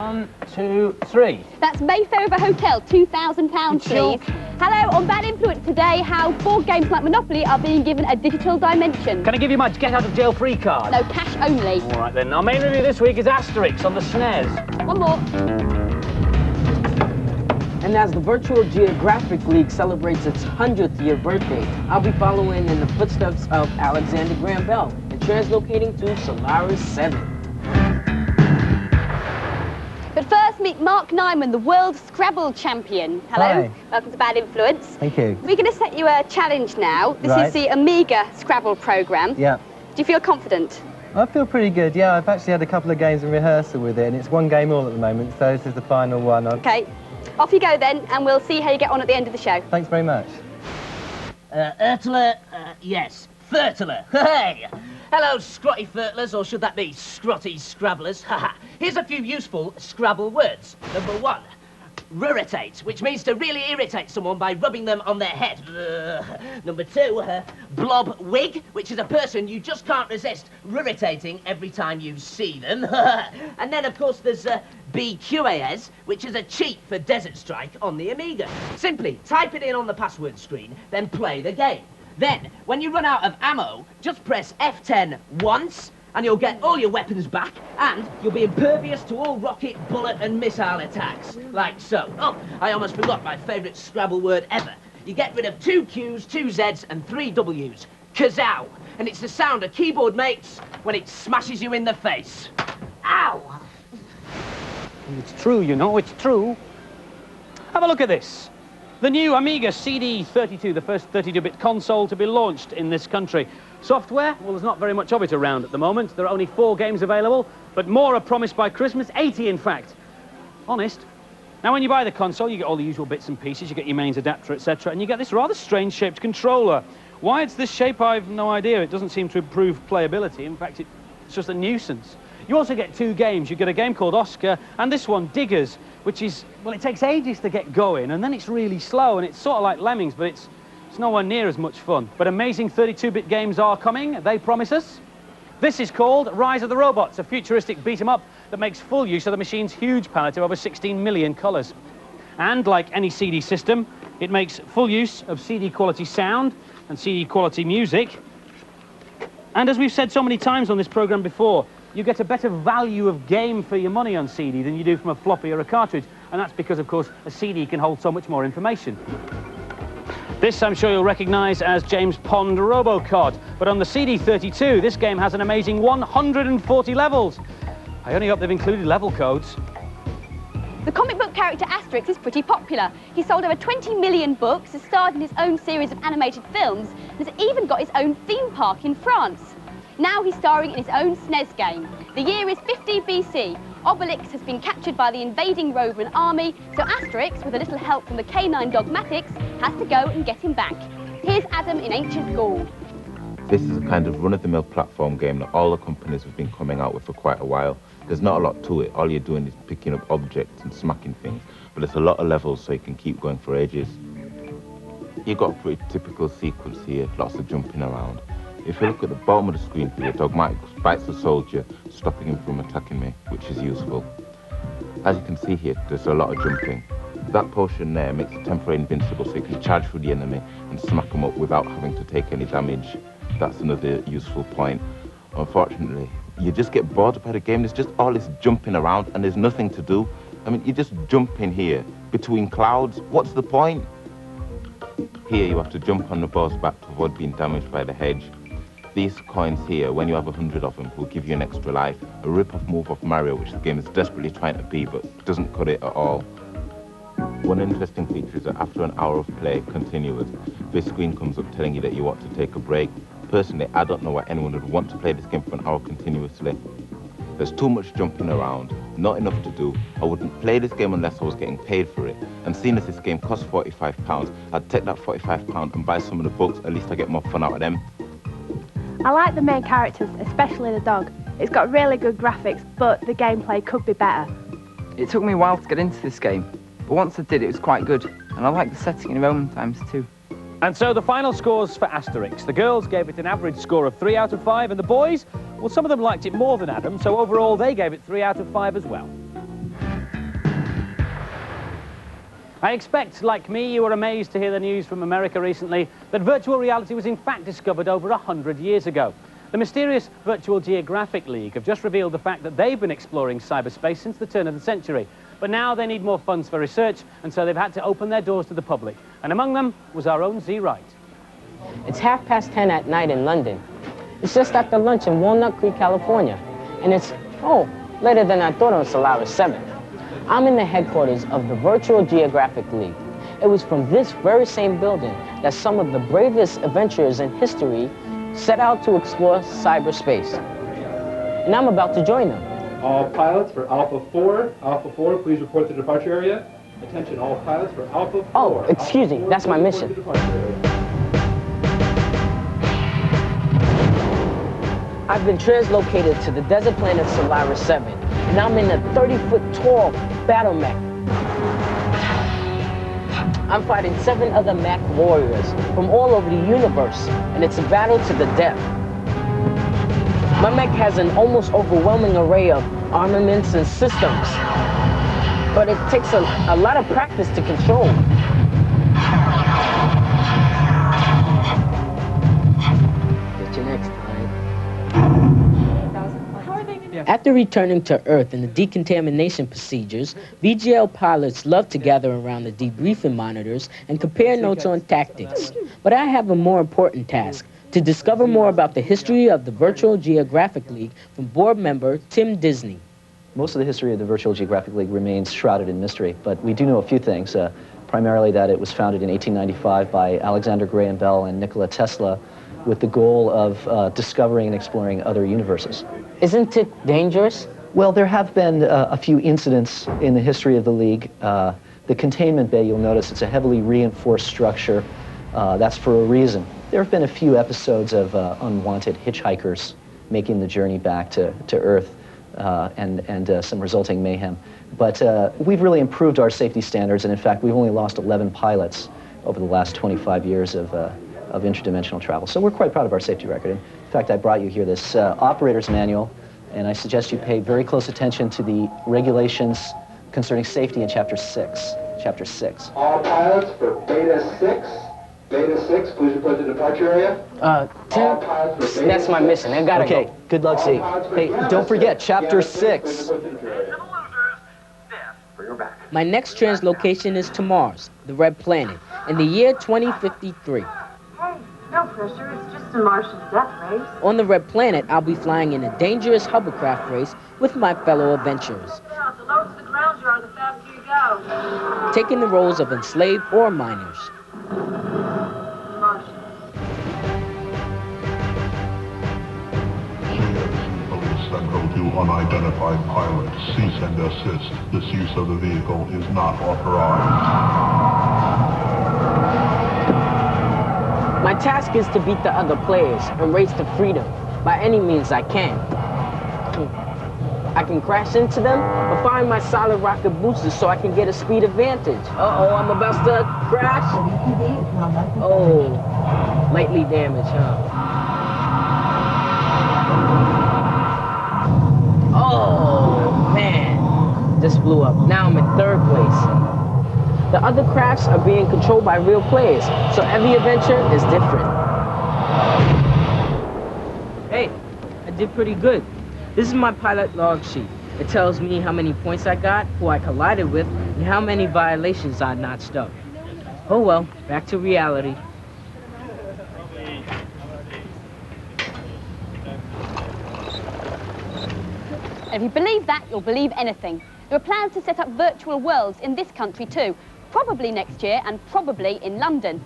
1, 2, 3. That's Mayfair of a hotel, £2,000, please. Hello, on Bad Influence today, how board games like Monopoly are being given a digital dimension. Can I give you my get-out-of-jail-free card? No, cash only. All right, then. Our main review this week is Asterix on the SNES. One more. And as the Virtual Geographic League celebrates its 100th year birthday, I'll be following in the footsteps of Alexander Graham Bell and translocating to Solaris 7. But first, meet Mark Nyman, the world Scrabble champion. Hello. Hi. Welcome to Bad Influence. Thank you. We're going to set you a challenge now. This is the Amiga Scrabble program. Yeah. Do you feel confident? I feel pretty good, yeah. I've actually had a couple of games in rehearsal with it, and it's one game all at the moment, so this is the final one. OK. Off you go then, and we'll see how you get on at the end of the show. Thanks very much. Ertler, yes. Fertler. Hey! Hello, Scrotty Fertlers, or should that be Scrotty Scrabblers? Haha. Here's a few useful Scrabble words. Number 1, ruritate, which means to really irritate someone by rubbing them on their head. Number 2, blob wig, which is a person you just can't resist ruritating every time you see them. And then, of course, there's BQAS, which is a cheat for Desert Strike on the Amiga. Simply type it in on the password screen, then play the game. Then, when you run out of ammo, just press F10 once, and you'll get all your weapons back, and you'll be impervious to all rocket, bullet, and missile attacks. Like so. Oh, I almost forgot my favourite Scrabble word ever. You get rid of 2 Q's, 2 Z's, and 3 W's. Kazow! And it's the sound a keyboard makes when it smashes you in the face. Ow! It's true, you know, it's true. Have a look at this. The new Amiga CD32, the first 32-bit console to be launched in this country. Software? Well, there's not very much of it around at the moment. There are only 4 games available, but more are promised by Christmas, 80 in fact. Honest. Now, when you buy the console, you get all the usual bits and pieces, you get your mains adapter, etc., and you get this rather strange-shaped controller. Why it's this shape, I've no idea. It doesn't seem to improve playability. In fact, it's just a nuisance. You also get 2 games. You get a game called Oscar, and this one, Diggers, which is, well, it takes ages to get going, and then it's really slow, and it's sort of like Lemmings, but it's nowhere near as much fun. But amazing 32-bit games are coming, they promise us. This is called Rise of the Robots, a futuristic beat-em-up that makes full use of the machine's huge palette of over 16 million colours. And, like any CD system, it makes full use of CD-quality sound and CD-quality music. And as we've said so many times on this programme before, you get a better value of game for your money on CD than you do from a floppy or a cartridge. And that's because, of course, a CD can hold so much more information. This, I'm sure you'll recognise as James Pond Robocod. But on the CD32, this game has an amazing 140 levels. I only hope they've included level codes. The comic book character Asterix is pretty popular. He sold over 20 million books, has starred in his own series of animated films, and has even got his own theme park in France. Now he's starring in his own SNES game. The year is 50 BC. Obelix has been captured by the invading Roman army, so Asterix, with a little help from the canine dogmatics, has to go and get him back. Here's Adam in ancient Gaul. This is a kind of run-of-the-mill platform game that all the companies have been coming out with for quite a while. There's not a lot to it. All you're doing is picking up objects and smacking things, but it's a lot of levels so you can keep going for ages. You've got a pretty typical sequence here, lots of jumping around. If you look at the bottom of the screen here, Dogmatics bites the soldier, stopping him from attacking me, which is useful. As you can see here, there's a lot of jumping. That potion there makes it temporarily invincible, so you can charge through the enemy and smack them up without having to take any damage. That's another useful point. Unfortunately, you just get bored by the game. There's just all this jumping around and there's nothing to do. I mean, you just jump in here between clouds. What's the point? Here you have to jump on the boss back to avoid being damaged by the hedge. These coins here, when you have 100 of them, will give you an extra life. A rip-off move of Mario, which the game is desperately trying to be, but doesn't cut it at all. One interesting feature is that after an hour of play, continuous, this screen comes up telling you that you want to take a break. Personally, I don't know why anyone would want to play this game for an hour continuously. There's too much jumping around, not enough to do. I wouldn't play this game unless I was getting paid for it. And seeing as this game costs £45, I'd take that £45 and buy some of the books. At least I get more fun out of them. I like the main characters, especially the dog. It's got really good graphics, but the gameplay could be better. It took me a while to get into this game, but once I did, it was quite good. And I like the setting in Roman times too. And so the final scores for Asterix. The girls gave it an average score of 3 out of 5, and the boys, well, some of them liked it more than Adam, so overall they gave it 3 out of 5 as well. I expect, like me, you were amazed to hear the news from America recently that virtual reality was in fact discovered over 100 years ago. The mysterious Virtual Geographic League have just revealed the fact that they've been exploring cyberspace since the turn of the century. But now they need more funds for research, and so they've had to open their doors to the public. And among them was our own Z Wright. It's 10:30 at night in London. It's just after lunch in Walnut Creek, California. And it's, later than I thought on Solaris 7. I'm in the headquarters of the Virtual Geographic League. It was from this very same building that some of the bravest adventurers in history set out to explore cyberspace. And I'm about to join them. All pilots for Alpha 4, please report to the departure area. Attention, all pilots for Alpha 4. Oh, excuse me, that's my mission. I've been translocated to the desert planet Solaris 7, and I'm in a 30-foot tall battle mech. I'm fighting 7 other mech warriors from all over the universe, and it's a battle to the death. My mech has an almost overwhelming array of armaments and systems, but it takes a lot of practice to control. Get you next time. After returning to Earth and the decontamination procedures, VGL pilots love to gather around the debriefing monitors and compare notes on tactics. But I have a more important task, to discover more about the history of the Virtual Geographic League from board member Tim Disney. Most of the history of the Virtual Geographic League remains shrouded in mystery, but we do know a few things. Primarily that it was founded in 1895 by Alexander Graham Bell and Nikola Tesla with the goal of discovering and exploring other universes. Isn't it dangerous? Well, there have been a few incidents in the history of the League. The containment bay, you'll notice it's a heavily reinforced structure. That's for a reason. There have been a few episodes of unwanted hitchhikers making the journey back to Earth and some resulting mayhem. But we've really improved our safety standards, and in fact, we've only lost 11 pilots over the last 25 years of interdimensional travel. So we're quite proud of our safety record. In fact, I brought you here this operator's manual, and I suggest you pay very close attention to the regulations concerning safety in Chapter 6. Chapter 6. All pilots for Beta 6. Beta 6, please report to the departure area. Tim, that's my mission. I gotta go. Good luck, Z. Hey, don't forget, Chapter 6. My next translocation is to Mars, the Red Planet, in the year 2053. No pressure, it's just a Martian death race. On the Red Planet, I'll be flying in a dangerous hovercraft race with my fellow adventurers. Yeah, the lower to the ground you are, the faster you go. Taking the roles of enslaved or miners. Central to unidentified pilot. Cease and desist. This use of the vehicle is not authorized. My task is to beat the other players and race to freedom by any means I can. I can crash into them or find my solid rocket boosters so I can get a speed advantage. Uh-oh, I'm about to crash. Oh, lightly damaged, huh? Oh, man. Just blew up. Now I'm in 3rd place. The other crafts are being controlled by real players, so every adventure is different. Hey, I did pretty good. This is my pilot log sheet. It tells me how many points I got, who I collided with, and how many violations I notched up. Oh well, back to reality. If you believe that, you'll believe anything. There are plans to set up virtual worlds in this country too, probably next year and probably in London.